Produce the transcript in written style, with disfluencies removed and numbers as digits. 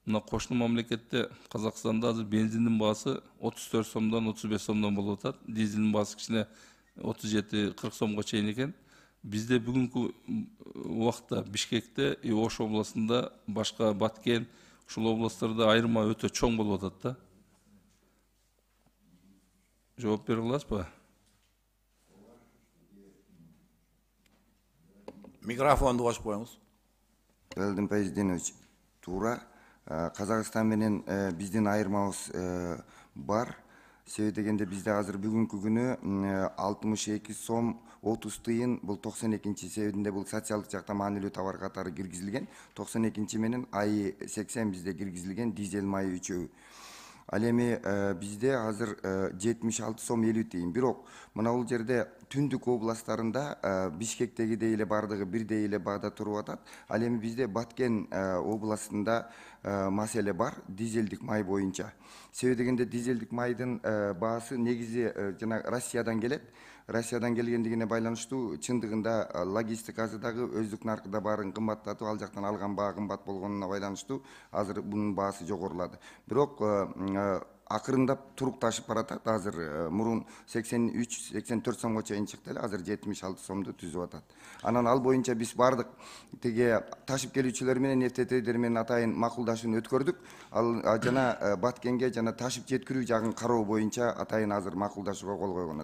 мына кошуна мамлекетте Казакстанда азыр бензиндин баасы 34 сомдон 35 сомдон болуп атат. Дизелдин баасы кичине 37-40 сомго чейин экен. Бизде бүгүнкү убакта Бишкекте, Ош областында, башка Баткен, ушул областтарда айырма өтө чоң болуп атат да. Жооп бере аласызбы? Микрофонду косуп коюңуз. Элдин Президенович, туура. Казакстан менен биздин айырмабыз бар. Себеби дегенде бизде азыр бүгүнкү күнү 62 сом 30 тыйын, бул 92-нчи себебинде бул социалдык жакта маанилүү товар катары киргизилген. 92-нчи менен АИ 80 бизде киргизилген, дизель майы үчөө. Ал эми бизде азыр 76 сом 50 тыйын. Бирок мына бул жерде түндүк областтарында Бишкектегидей эле бардыгы бирдей эле баада туруп атат. Ал эми бизде Баткен областында маселе бар дизелдик май боюнча. Себеби дегенде дизелдик майдын баасы негизи жана Россиядан келет. Россиядан келгендигине байланыштуу чындыгында логистикасы дагы өздүк наркыда баарын кымбаттатып, ал жактан алган баа кымбат болгонуна байланыштуу азыр бунун баасы жогорулады. Бирок акырындап турукташып баратат. Азыр мурун 83-84 сомго чейин чыкты эле, азыр 76 сомду түзүп атат. Анан ал боюнча биз бардык тиги ташып келүүчүлөр менен, нефтетейдер менен атайын макулдашууну өткөрдүк. Ал жана Баткенге жана ташып жеткирүү жагын кароо боюнча атайын азыр макулдашууга кол койгон.